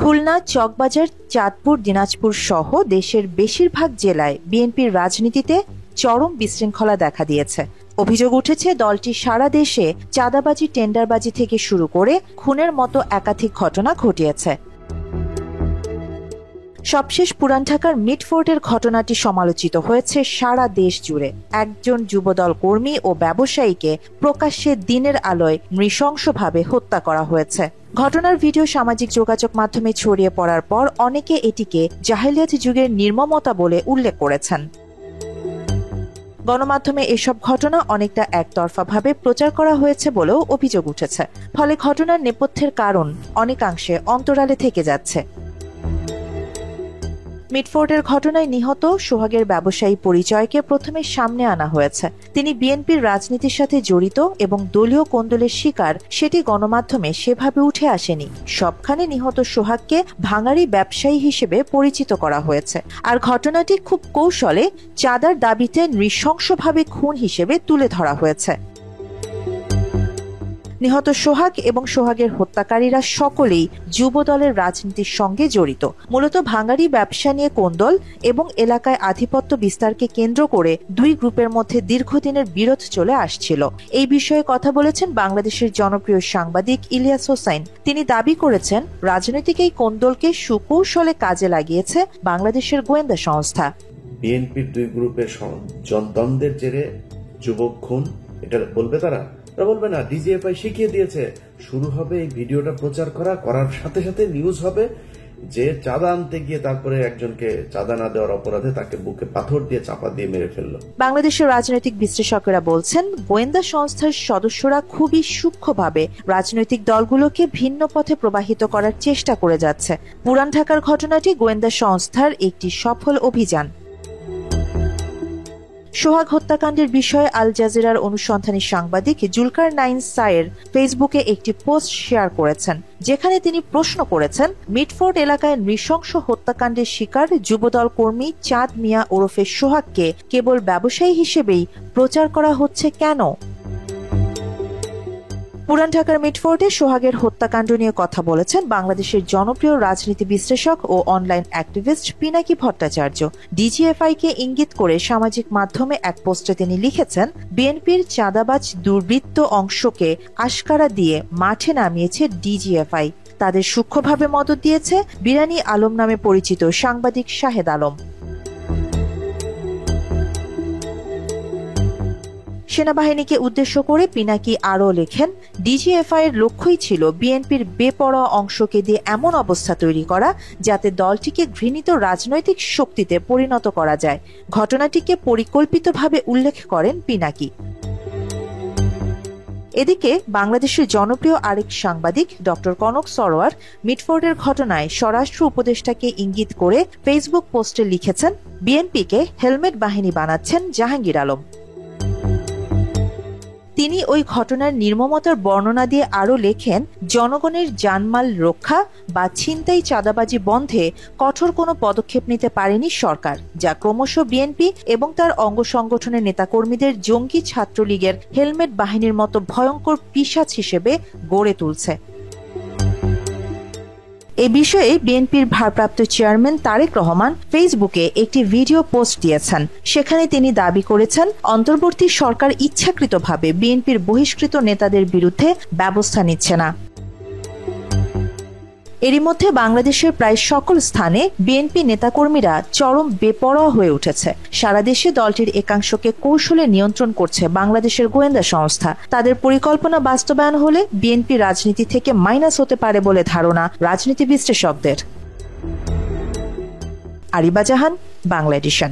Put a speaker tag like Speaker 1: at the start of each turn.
Speaker 1: খুলনা, চকবাজার, চাঁদপুর, দিনাজপুর সহ দেশের বেশিরভাগ জেলায় বিএনপির রাজনীতিতে চরম বিশৃঙ্খলা দেখা দিয়েছে। অভিযোগ উঠেছে দলটি সারা দেশে চাঁদাবাজি, টেন্ডারবাজি থেকে শুরু করে খুনের মতো একাধিক ঘটনা ঘটিয়েছে। সবশেষ পুরান ঢাকার মিটফোর্ডের ঘটনাটি সমালোচিত হয়েছে সারা দেশ জুড়ে। একজন যুবদল কর্মী ও ব্যবসায়ীকে প্রকাশ্যে দিনের আলোয় নৃশংসভাবে হত্যা করা হয়েছে। ঘটনার ভিডিও সামাজিক যোগাযোগ মাধ্যমে ছড়িয়ে পড়ার পর অনেকে এটিকে জাহেলিয়াত যুগের নির্মমতা বলে উল্লেখ করেছেন। গণমাধ্যমে এসব ঘটনা অনেকটা একতরফাভাবে প্রচার করা হয়েছে বলেও অভিযোগ উঠেছে। ফলে ঘটনার নেপথ্যের কারণ অনেকাংশে অন্তরালে থেকে যাচ্ছে। মিটফোর্ডের ঘটনায় নিহত সোহাগের ব্যবসায়ী পরিচয়কে প্রথমে সামনে আনা হয়েছে। তিনি বিএনপির রাজনীতির সাথে জড়িত এবং দলীয় কোন্দলের শিকার, সেটি গণমাধ্যমে সেভাবে উঠে আসেনি। সবখানে নিহত সোহাগকে ভাঙাড়ি ব্যবসায়ী হিসেবে পরিচিত করা হয়েছে, আর ঘটনাটি খুব কৌশলে চাঁদার দাবিতে নৃশংসভাবে খুন হিসেবে তুলে ধরা হয়েছে। নিহত সোহাগ এবং সোহাগের হত্যাকারীরা সকলেই যুবদলের রাজনীতির সঙ্গে জড়িত। মূলত ভাঙাড়ি ব্যবসা নিয়ে কোন্দল এবং এলাকায় আধিপত্য বিস্তারকে কেন্দ্র করে দুই গ্রুপের মধ্যে দীর্ঘদিনের বিরোধ চলে আসছিল। এই বিষয়ে কথা বলেছেন বাংলাদেশের জনপ্রিয় সাংবাদিক ইলিয়াস হোসাইন। তিনি দাবি করেছেন, রাজনৈতিক এই কোন্দলকে সুকৌশলে কাজে লাগিয়েছে বাংলাদেশের গোয়েন্দা সংস্থা।
Speaker 2: বিএনপির দুই গ্রুপের দ্বন্দ্বের জেরে যুবক খুন, এটা বলবে তারা বলবে না। ডিজিএফআই শিখিয়ে দিয়েছে, শুরু হবে এই ভিডিওটা প্রচার করার সাথে সাথে নিউজ হবে যে চাঁদা আনতে গিয়ে তারপরে একজনকে চাঁদা না দেওয়ার অপরাধে তাকে বুকে পাথর দিয়ে চাপা দিয়ে মেরে ফেললো।
Speaker 1: বাংলাদেশের রাজনৈতিক বিশ্লেষকেরা বলছেন, গোয়েন্দা সংস্থার সদস্যরা খুবই সূক্ষ্মভাবে রাজনৈতিক দলগুলোকে ভিন্ন পথে প্রবাহিত করার চেষ্টা করে যাচ্ছে। পুরান ঢাকার ঘটনাটি গোয়েন্দা সংস্থার একটি সফল অভিযান। সোহাগ হত্যাকাণ্ডের বিষয়ে আল জাজিরার অনুসন্ধানী সাংবাদিক জুলকার নাইন সায়ের ফেসবুকে একটি পোস্ট শেয়ার করেছেন, যেখানে তিনি প্রশ্ন করেছেন, মিটফোর্ড এলাকায় নৃশংস হত্যাকাণ্ডের শিকার যুবদল কর্মী চাঁদ মিয়া ওরফে সোহাগকে কেবল ব্যবসায়ী হিসেবেই প্রচার করা হচ্ছে কেন? পুরান ঢাকার মিটফোর্ডে সোহাগের হত্যাকাণ্ড নিয়ে কথা বলেছেন বাংলাদেশের জনপ্রিয় রাজনীতি বিশ্লেষক ও অনলাইন অ্যাক্টিভিস্ট পিনাকি ভট্টাচার্য। ডিজিএফআইকে ইঙ্গিত করে সামাজিক মাধ্যমে এক পোস্টে তিনি লিখেছেন, বিএনপির চাঁদাবাজ দুর্বৃত্ত অংশকে আশকারা দিয়ে মাঠে নামিয়েছে ডিজিএফআই। তাদের সূক্ষ্মভাবে মদত দিয়েছে বিরানী আলম নামে পরিচিত সাংবাদিক শাহেদ আলম। সেনাবাহিনীকে উদ্দেশ্য করে পিনাকি আরও লেখেন, ডিজিএফআই এর লক্ষ্যই ছিল বিএনপির বেপরোয়া অংশকে দিয়ে এমন অবস্থা তৈরি করা যাতে দলটিকে ঘৃণিত রাজনৈতিক শক্তিতে পরিণত করা যায়। ঘটনাটিকে পরিকল্পিতভাবে উল্লেখ করেন পিনাকি। এদিকে বাংলাদেশের জনপ্রিয় আরেক সাংবাদিক ডক্টর কনক সরোয়ার মিটফোর্ডের ঘটনায় স্বরাষ্ট্র উপদেষ্টাকে ইঙ্গিত করে ফেসবুক পোস্টে লিখেছেন, বিএনপিকে হেলমেট বাহিনী বানাচ্ছেন জাহাঙ্গীর আলম। তিনি ওই ঘটনার নির্মমতার বর্ণনা দিয়ে আরও লেখেন, জনগণের জানমাল রক্ষা বা ছিনতাই চাঁদাবাজি বন্ধে কঠোর কোনো পদক্ষেপ নিতে পারেনি সরকার, যা ক্রমশ বিএনপি এবং তার অঙ্গ সংগঠনের নেতাকর্মীদের জঙ্গি ছাত্রলীগের হেলমেট বাহিনীর মতো ভয়ঙ্কর পিশাচ হিসেবে গড়ে তুলছে। এ বিষয়ে বিএনপির ভারপ্রাপ্ত চেয়ারম্যান তারেক রহমান ফেসবুকে একটি ভিডিও পোস্ট দিয়েছেন। সেখানে তিনি দাবি করেছেন, অন্তর্বর্তী সরকার ইচ্ছাকৃতভাবে বিএনপির বহিষ্কৃত নেতাদের বিরুদ্ধে ব্যবস্থা নিচ্ছে না। এরই মধ্যে বাংলাদেশের প্রায় সকল স্থানে বিএনপি নেতাকর্মীরা চরম বেপরোয়া হয়ে উঠেছে। সারা দেশে দলটির একাংশকে কৌশলে নিয়ন্ত্রণ করছে বাংলাদেশের গোয়েন্দা সংস্থা। তাদের পরিকল্পনা বাস্তবায়ন হলে বিএনপি রাজনীতি থেকে মাইনাস হতে পারে বলে ধারণা রাজনীতি বিশ্লেষকদের। আরিবা জাহান, বাংলা এডিশন।